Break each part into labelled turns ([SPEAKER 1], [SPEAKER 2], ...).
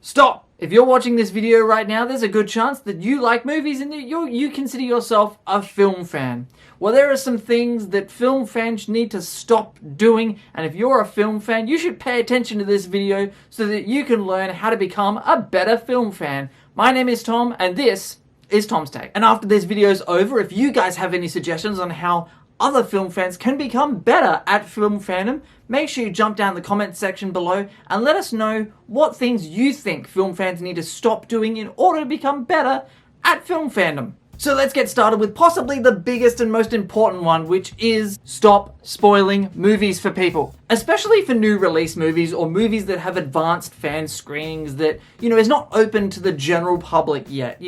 [SPEAKER 1] Stop! If you're watching this video right now, there's a good chance that you like movies and that you consider yourself a film fan. Well, there are some things that film fans need to stop doing, and if you're a film fan, you should pay attention to this video so that you can learn how to become a better film fan. My name is Tom, and this is Tom's Take. And after this video's over, if you guys have any suggestions on how other film fans can become better at film fandom, make sure you jump down the comment section below and let us know what things you think film fans need to stop doing in order to become better at film fandom. So let's get started with possibly the biggest and most important one, which is stop spoiling movies for people. Especially for new release movies or movies that have advanced fan screenings that, is not open to the general public yet.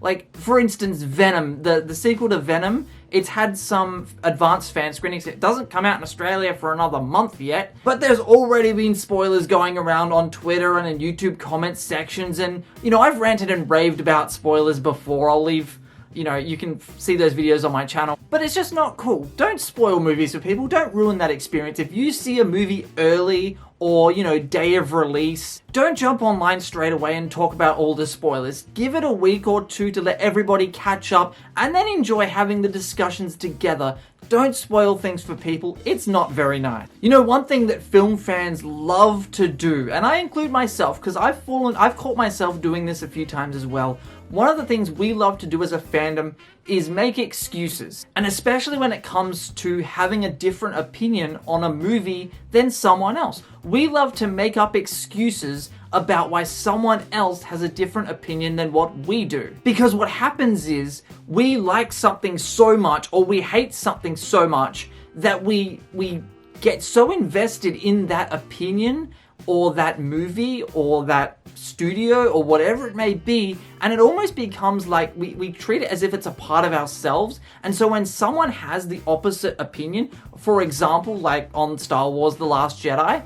[SPEAKER 1] Like, for instance, Venom, the sequel to Venom, it's had some advanced fan screenings. It doesn't come out in Australia for another month yet, but there's already been spoilers going around on Twitter and in YouTube comment sections, and, I've ranted and raved about spoilers before. I'll leave, you can see those videos on my channel, but it's just not cool. Don't spoil movies for people. Don't ruin that experience. If you see a movie early or, day of release, don't jump online straight away and talk about all the spoilers. Give it a week or two to let everybody catch up and then enjoy having the discussions together. Don't spoil things for people. It's not very nice. One thing that film fans love to do, and I include myself because I've caught myself doing this a few times as well. One of the things we love to do as a fandom is make excuses. And especially when it comes to having a different opinion on a movie than someone else. We love to make up excuses about why someone else has a different opinion than what we do. Because what happens is we like something so much or we hate something so much that we get so invested in that opinion or that movie or that studio or whatever it may be, and it almost becomes like we treat it as if it's a part of ourselves. And so when someone has the opposite opinion, for example, like on Star Wars The Last Jedi,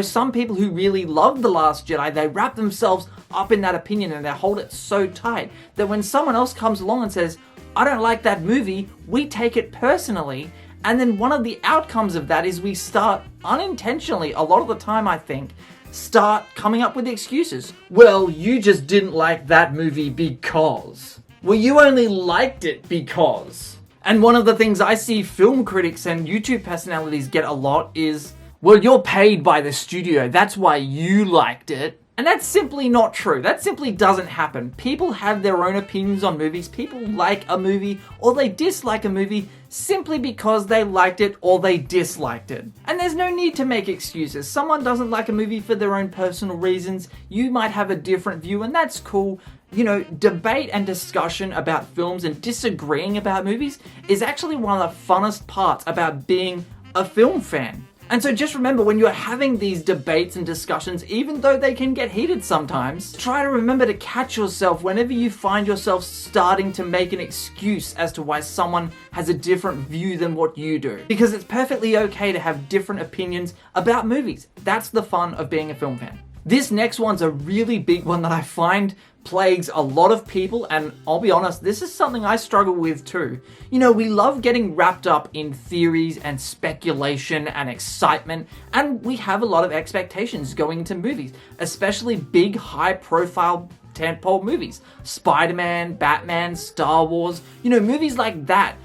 [SPEAKER 1] some people who really love The Last Jedi, they wrap themselves up in that opinion and they hold it so tight that when someone else comes along and says, I don't like that movie, we take it personally. And then one of the outcomes of that is we start unintentionally, a lot of the time I think, start coming up with excuses. Well, you just didn't like that movie because. Well, you only liked it because. And one of the things I see film critics and YouTube personalities get a lot is, well, you're paid by the studio, that's why you liked it. And that's simply not true. That simply doesn't happen. People have their own opinions on movies. People like a movie or they dislike a movie simply because they liked it or they disliked it. And there's no need to make excuses. Someone doesn't like a movie for their own personal reasons. You might have a different view, and that's cool. Debate and discussion about films and disagreeing about movies is actually one of the funnest parts about being a film fan. And so just remember, when you're having these debates and discussions, even though they can get heated sometimes, try to remember to catch yourself whenever you find yourself starting to make an excuse as to why someone has a different view than what you do. Because it's perfectly okay to have different opinions about movies. That's the fun of being a film fan. This next one's a really big one that I find plagues a lot of people, and I'll be honest, this is something I struggle with too. We love getting wrapped up in theories and speculation and excitement, and we have a lot of expectations going into movies, especially big, high-profile tentpole movies. Spider-Man, Batman, Star Wars, movies like that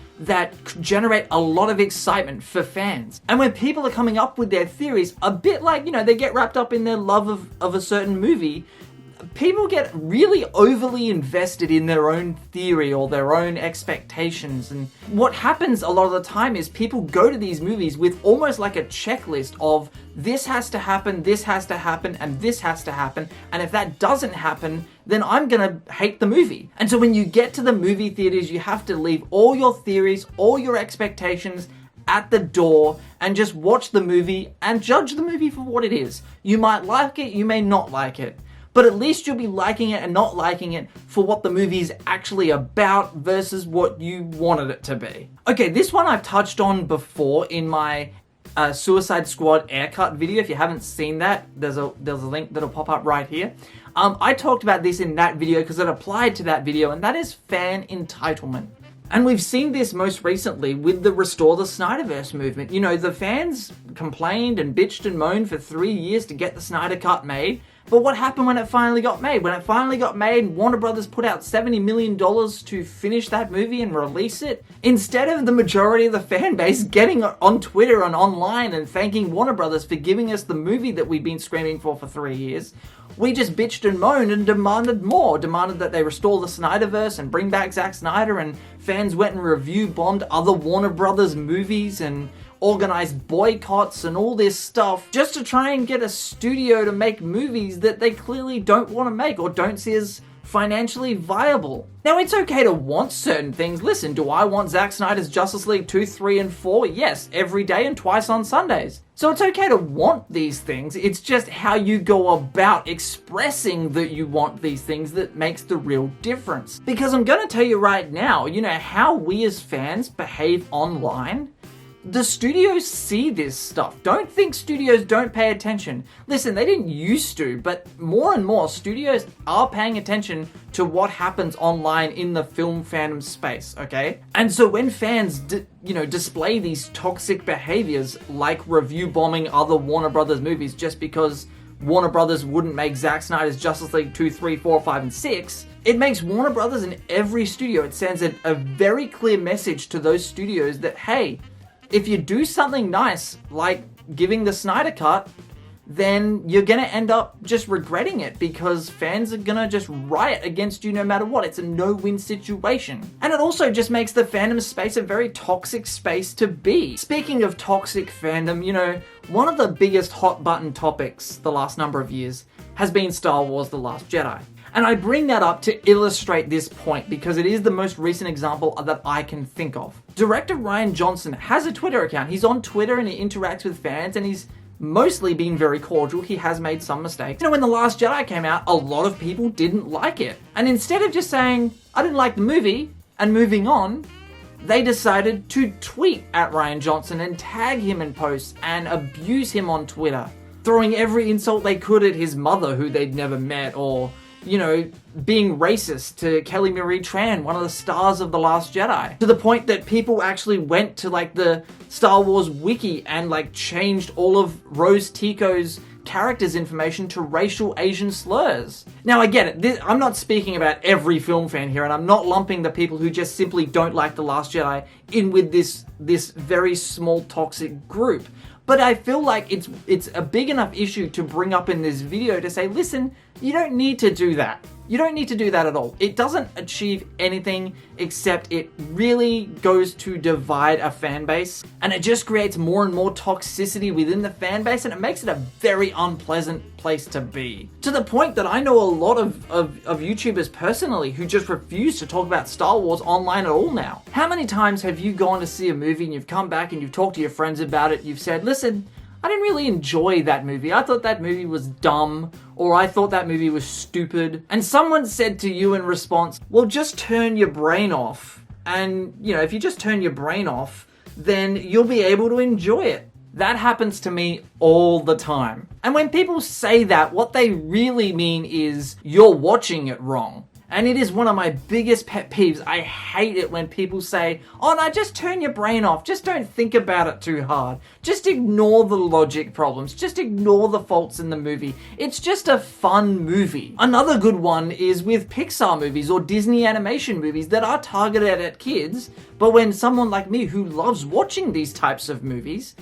[SPEAKER 1] generate a lot of excitement for fans. And when people are coming up with their theories, a bit like, they get wrapped up in their love of a certain movie, people get really overly invested in their own theory or their own expectations. And what happens a lot of the time is people go to these movies with almost like a checklist of this has to happen, this has to happen, and this has to happen. And if that doesn't happen, then I'm gonna hate the movie. And so when you get to the movie theaters, you have to leave all your theories, all your expectations at the door and just watch the movie and judge the movie for what it is. You might like it, you may not like it. But at least you'll be liking it and not liking it for what the movie is actually about versus what you wanted it to be. Okay, this one I've touched on before in my Suicide Squad haircut video. If you haven't seen that, there's a link that'll pop up right here. I talked about this in that video because it applied to that video, and that is fan entitlement. And we've seen this most recently with the Restore the Snyderverse movement. You know, the fans complained and bitched and moaned for 3 years to get the Snyder Cut made. But what happened when it finally got made? When it finally got made, Warner Brothers put out $70 million to finish that movie and release it. Instead of the majority of the fan base getting on Twitter and online and thanking Warner Brothers for giving us the movie that we've been screaming for 3 years, we just bitched and moaned and demanded more. Demanded that they restore the Snyderverse and bring back Zack Snyder, and fans went and review bombed other Warner Brothers movies and organized boycotts and all this stuff just to try and get a studio to make movies that they clearly don't want to make or don't see as financially viable. Now, it's okay to want certain things. Listen, do I want Zack Snyder's Justice League 2, 3, and 4? Yes, every day and twice on Sundays. So it's okay to want these things. It's just how you go about expressing that you want these things that makes the real difference. Because I'm going to tell you right now, you know, how we as fans behave online, the studios see this stuff. Don't think studios don't pay attention. Listen, they didn't used to, but more and more studios are paying attention to what happens online in the film fandom space, okay? And so when fans, display these toxic behaviors like review bombing other Warner Brothers movies just because Warner Brothers wouldn't make Zack Snyder's Justice League 2, 3, 4, 5, and 6, it makes Warner Brothers and every studio, it sends a very clear message to those studios that, hey, if you do something nice, like giving the Snyder Cut, then you're going to end up just regretting it because fans are going to just riot against you no matter what. It's a no-win situation. And it also just makes the fandom space a very toxic space to be. Speaking of toxic fandom, you know, one of the biggest hot button topics the last number of years has been Star Wars The Last Jedi. And I bring that up to illustrate this point because it is the most recent example that I can think of. Director Rian Johnson has a Twitter account. He's on Twitter and he interacts with fans and he's mostly been very cordial. He has made some mistakes. You know, when The Last Jedi came out, a lot of people didn't like it. And instead of just saying, I didn't like the movie, and moving on, they decided to tweet at Rian Johnson and tag him in posts and abuse him on Twitter, throwing every insult they could at his mother who they'd never met, or being racist to Kelly Marie Tran, one of the stars of The Last Jedi, to the point that people actually went to the Star Wars wiki and changed all of Rose Tico's characters' information to racial Asian slurs. Now I get it, I'm not speaking about every film fan here, and I'm not lumping the people who just simply don't like The Last Jedi in with this very small toxic group. But I feel like it's a big enough issue to bring up in this video to say, listen, you don't need to do that. You don't need to do that at all. It doesn't achieve anything except it really goes to divide a fan base, and it just creates more and more toxicity within the fan base, and it makes it a very unpleasant place to be. To the point that I know a lot of YouTubers personally who just refuse to talk about Star Wars online at all now. How many times have you gone to see a movie and you've come back and you've talked to your friends about it, you've said, listen, I didn't really enjoy that movie. I thought that movie was dumb, or I thought that movie was stupid. And someone said to you in response, well, just turn your brain off. And, if you just turn your brain off, then you'll be able to enjoy it. That happens to me all the time. And when people say that, what they really mean is you're watching it wrong. And it is one of my biggest pet peeves. I hate it when people say, oh no, just turn your brain off. Just don't think about it too hard. Just ignore the logic problems. Just ignore the faults in the movie. It's just a fun movie. Another good one is with Pixar movies or Disney animation movies that are targeted at kids. But when someone like me who loves watching these types of movies,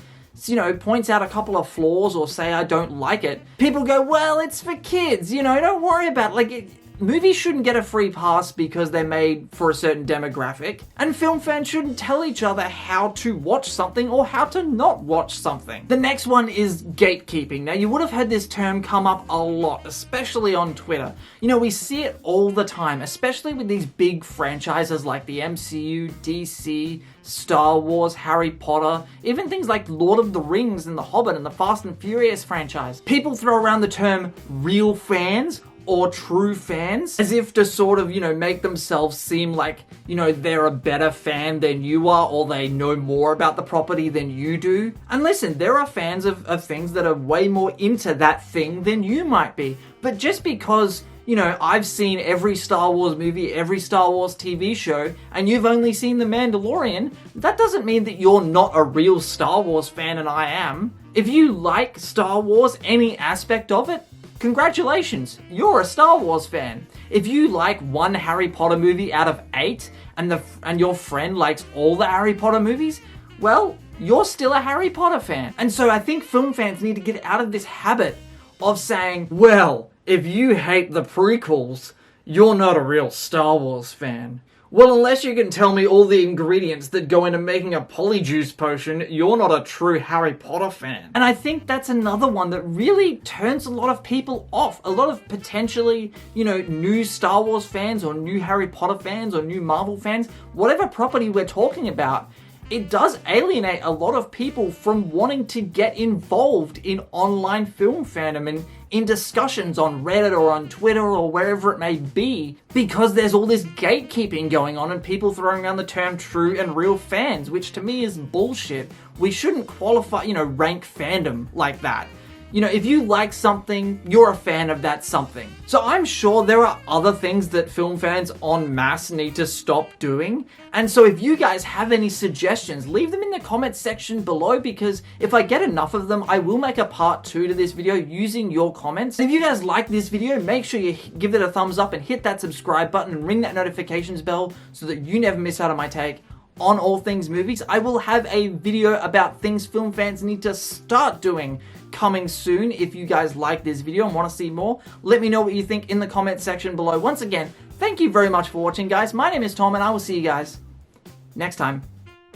[SPEAKER 1] points out a couple of flaws or say I don't like it, people go, well, it's for kids. Don't worry about it. Movies shouldn't get a free pass because they're made for a certain demographic, and film fans shouldn't tell each other how to watch something or how to not watch something. The next one is gatekeeping. Now, you would have heard this term come up a lot, especially on Twitter. We see it all the time, especially with these big franchises like the MCU, DC, Star Wars, Harry Potter, even things like Lord of the Rings and The Hobbit and the Fast and Furious franchise. People throw around the term real fans or true fans, as if to sort of, make themselves seem like, they're a better fan than you are, or they know more about the property than you do. And listen, there are fans of things that are way more into that thing than you might be. But just because you know, I've seen every Star Wars movie, every Star Wars TV show, and you've only seen The Mandalorian, that doesn't mean that you're not a real Star Wars fan, and I am. If you like Star Wars, any aspect of it, congratulations, you're a Star Wars fan. If you like one Harry Potter movie out of 8, and your friend likes all the Harry Potter movies, well, you're still a Harry Potter fan. And so I think film fans need to get out of this habit of saying, well, if you hate the prequels, you're not a real Star Wars fan. Well, unless you can tell me all the ingredients that go into making a polyjuice potion, you're not a true Harry Potter fan. And I think that's another one that really turns a lot of people off. A lot of potentially, you know, new Star Wars fans or new Harry Potter fans or new Marvel fans, whatever property we're talking about, it does alienate a lot of people from wanting to get involved in online film fandom and in discussions on Reddit or on Twitter or wherever it may be, because there's all this gatekeeping going on and people throwing around the term true and real fans, which to me is bullshit. We shouldn't qualify, you know, rank fandom like that. You know, if you like something, you're a fan of that something. So I'm sure there are other things that film fans en masse need to stop doing. And so if you guys have any suggestions, leave them in the comments section below, because if I get enough of them, I will make a part 2 to this video using your comments. If you guys like this video, make sure you give it a thumbs up and hit that subscribe button and ring that notifications bell so that you never miss out on my take on all things movies. I will have a video about things film fans need to start doing coming soon. If you guys like this video and want to see more, let me know what you think in the comment section below. Once again, thank you very much for watching, guys. My name is Tom, and I will see you guys next time.